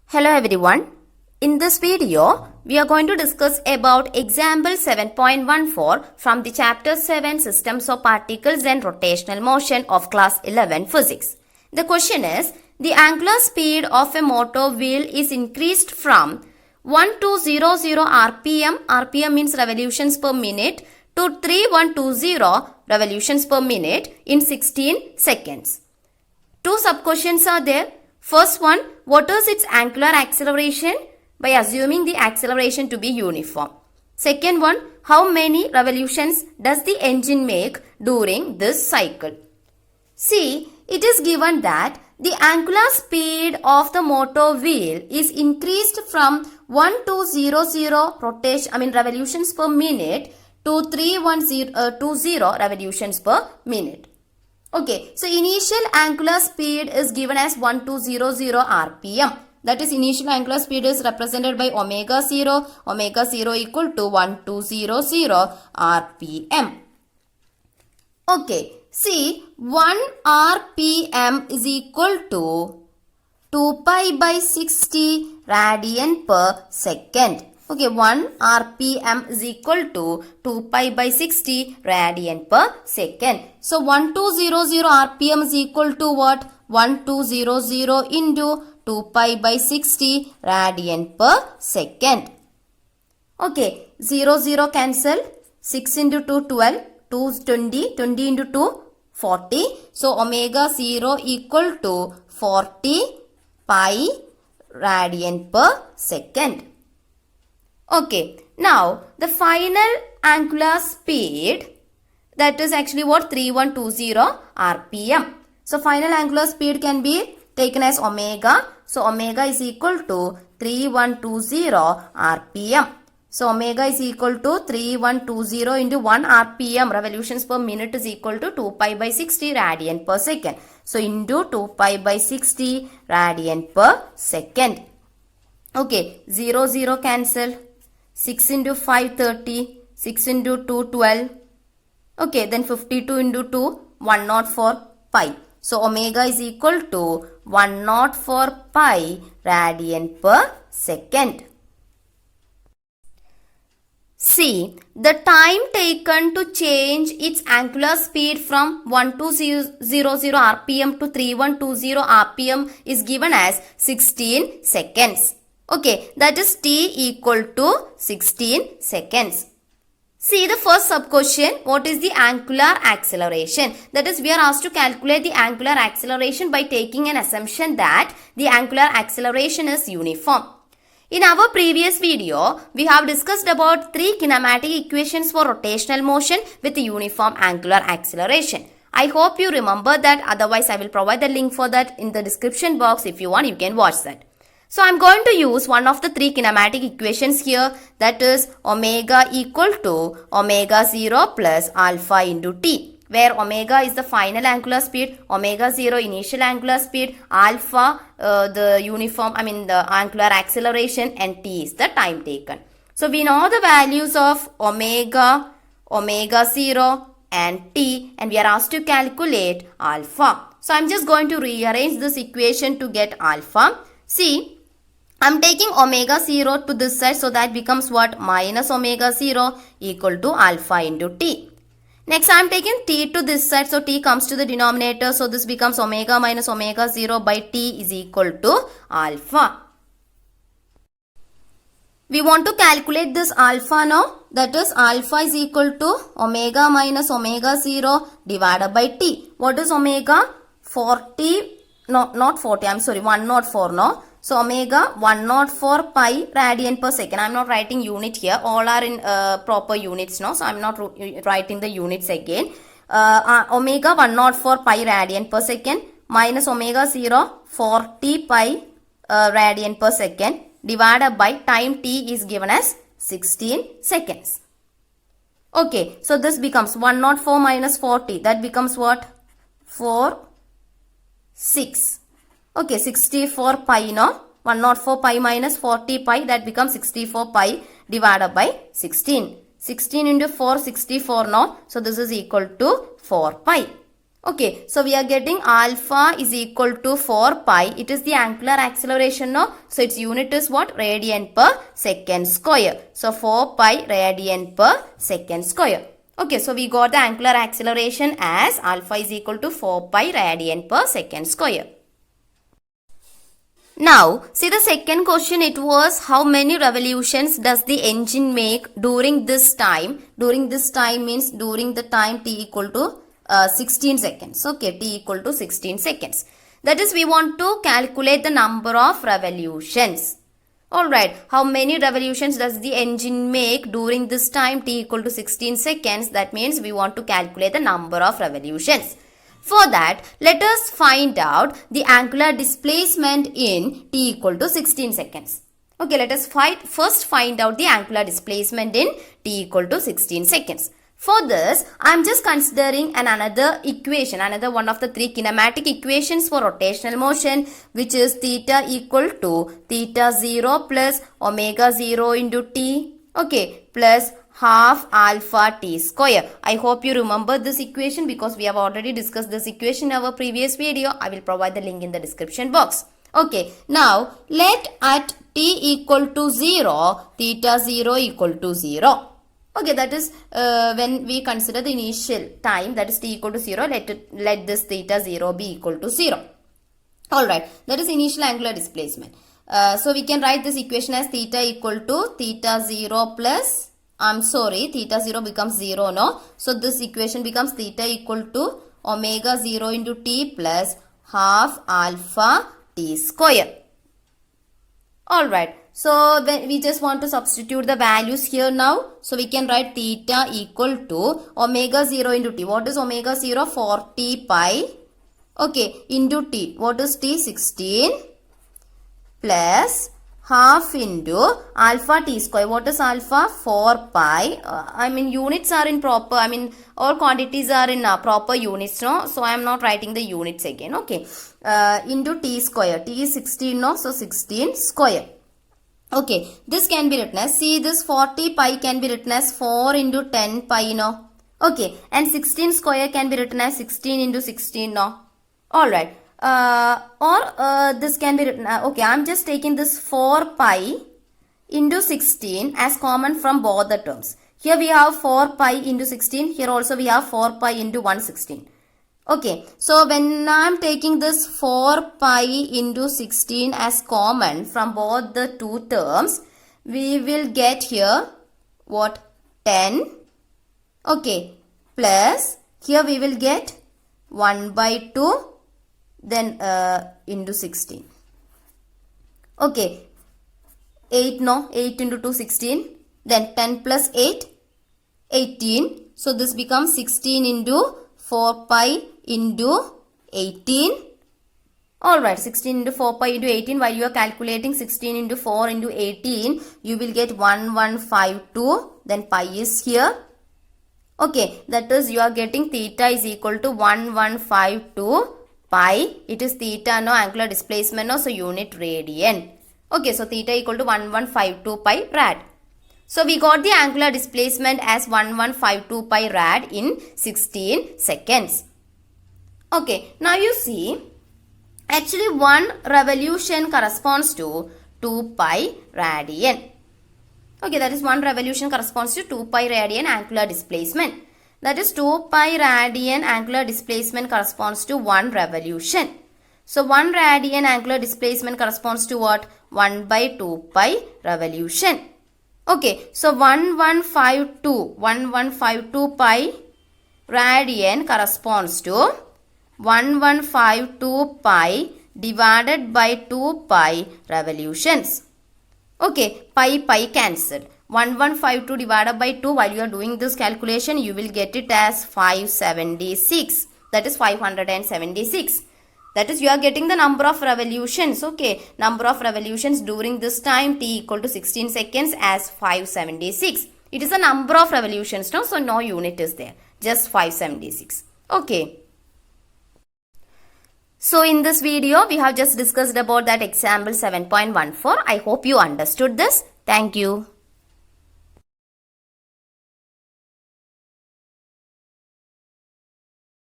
Hello everyone. In this video, we are going to discuss about example 7.14 from the chapter 7 Systems of Particles and Rotational Motion of class 11 Physics. The question is, the angular speed of a motor wheel is increased from 1200 rpm, rpm means revolutions per minute, to 3120 revolutions per minute in 16 seconds. Two sub-questions are there. First one, what is its angular acceleration? By assuming the acceleration to be uniform. Second one, how many revolutions does the engine make during this cycle? See, it is given that the angular speed of the motor wheel is increased from 1200 revolutions per minute to 3120 revolutions per minute. Okay, so initial angular speed is given as 1200 rpm. That is, initial angular speed is represented by omega 0. Omega 0 equal to 1200 rpm. Okay, see, 1 rpm is equal to 2 pi by 60 radian per second. Okay, 1 rpm is equal to 2 pi by 60 radian per second. So, 1200 rpm is equal to what? 1200 into 2 pi by 60 radian per second. Okay, 0 cancel. 6 into 2 12, 2 is 20, 20 into 2 40. So, omega 0 equal to 40 pi radian per second. Okay, now the final angular speed, that is actually what? 3120 rpm. So final angular speed can be taken as omega. So omega is equal to 3120 rpm. So omega is equal to 3120 into 1 rpm, revolutions per minute, is equal to 2 pi by 60 radian per second. So into 2 pi by 60 radian per second. Okay, 0 cancel. 6 into 5 30, 6 into 2 12. Okay, then 52 into 2 104 pi. So omega is equal to 104 pi radian per second. See, the time taken to change its angular speed from 1200 rpm to 3120 rpm is given as 16 seconds. Okay, that is t equal to 16 seconds. See the first sub-question, what is the angular acceleration? That is, we are asked to calculate the angular acceleration by taking an assumption that the angular acceleration is uniform. In our previous video, we have discussed about 3 kinematic equations for rotational motion with uniform angular acceleration. I hope you remember that, otherwise I will provide the link for that in the description box. If you want, you can watch that. So I am going to use one of the 3 kinematic equations here, that is omega equal to omega 0 plus alpha into t, where omega is the final angular speed, omega 0 initial angular speed, alpha the angular acceleration, and t is the time taken. So we know the values of omega, omega 0 and t, and we are asked to calculate alpha. So I am just going to rearrange this equation to get alpha. See, I am taking omega 0 to this side, so that becomes what? Minus omega 0 equal to alpha into t. Next, I am taking t to this side, so t comes to the denominator, so this becomes omega minus omega 0 by t is equal to alpha. We want to calculate this alpha now, that is alpha is equal to omega minus omega 0 divided by t. What is omega? 104 no. So omega 104 pi radian per second. I am not writing unit here. All are in proper units now. So I am not writing the units again. Omega 104 pi radian per second minus omega 0 40 pi radian per second divided by time t is given as 16 seconds. Okay, so this becomes 104 minus 40. That becomes what? 6. Okay, 64 pi no. 104 pi minus 40 pi, that becomes 64 pi divided by 16. 16 into 4, 64 no. So this is equal to 4 pi. Okay, so we are getting alpha is equal to 4 pi. It is the angular acceleration, no? So its unit is what? Radian per second square. So 4 pi radian per second square. Okay, so we got the angular acceleration as alpha is equal to 4 pi radian per second square. Now, see the second question, it was how many revolutions does the engine make during this time? During this time means during the time t equal to 16 seconds. Okay, t equal to 16 seconds. That is, we want to calculate the number of revolutions. Alright, how many revolutions does the engine make during this time t equal to 16 seconds? That means we want to calculate the number of revolutions. For that, let us find out the angular displacement in t equal to 16 seconds. Okay, let us first find out the angular displacement in t equal to 16 seconds. For this, I am just considering another equation, another one of the three kinematic equations for rotational motion, which is theta equal to theta 0 plus omega 0 into t, okay, plus half alpha t square. I hope you remember this equation because we have already discussed this equation in our previous video. I will provide the link in the description box. Okay, now let at t equal to 0, theta 0 equal to 0. Okay, that is when we consider the initial time, that is t equal to 0, let this theta 0 be equal to 0. Alright, that is initial angular displacement. So we can write this equation as theta equal to theta 0 plus, theta 0 becomes 0, no? So this equation becomes theta equal to omega 0 into t plus half alpha t square. Alright. So then we just want to substitute the values here now. So we can write theta equal to omega 0 into t. What is omega 0? 40 pi. Okay, into t. What is t? 16 plus half into alpha t square. What is alpha? 4 pi. Units are in proper, all quantities are in proper units, no? So I am not writing the units again, okay. Into t square. T is 16, no? So 16 square. Okay, this can be written as, see this 40 pi can be written as 4 into 10 pi, no? Okay, and 16 square can be written as 16 into 16, no? Alright, this can be written, okay, I am just taking this 4 pi into 16 as common from both the terms. Here we have 4 pi into 16, here also we have 4 pi into 116. Okay, so when I am taking this 4 pi into 16 as common from both the two terms, we will get here what? 10. Okay, plus here we will get 1 by 2 then into 16. Okay, 8 no, 8 into 2 16, then 10 plus 8 18. So this becomes 16 into 4 pi into 18. Alright, 16 into 4 pi into 18. While you are calculating 16 into 4 into 18, you will get 1152. Then pi is here. Okay, that is you are getting theta is equal to 1152 pi. It is theta, no, angular displacement, no, so unit radian. Okay, so theta equal to 1152 pi rad. So we got the angular displacement as 1152 pi rad in 16 seconds. Okay, now you see, actually one revolution corresponds to 2 pi radian. Okay, that is one revolution corresponds to 2 pi radian angular displacement. That is 2 pi radian angular displacement corresponds to 1 revolution. So 1 radian angular displacement corresponds to what? 1 by 2 pi revolution. Okay, so 1152 pi radian corresponds to 1152 pi divided by 2 pi revolutions. Okay, pi cancelled. 1152 divided by 2, while you are doing this calculation, you will get it as 576. That is 576. That is, you are getting the number of revolutions. Okay, number of revolutions during this time t equal to 16 seconds as 576. It is a number of revolutions, no? So no unit is there. Just 576. Okay. So in this video, we have just discussed about that example 7.14. I hope you understood this. Thank you.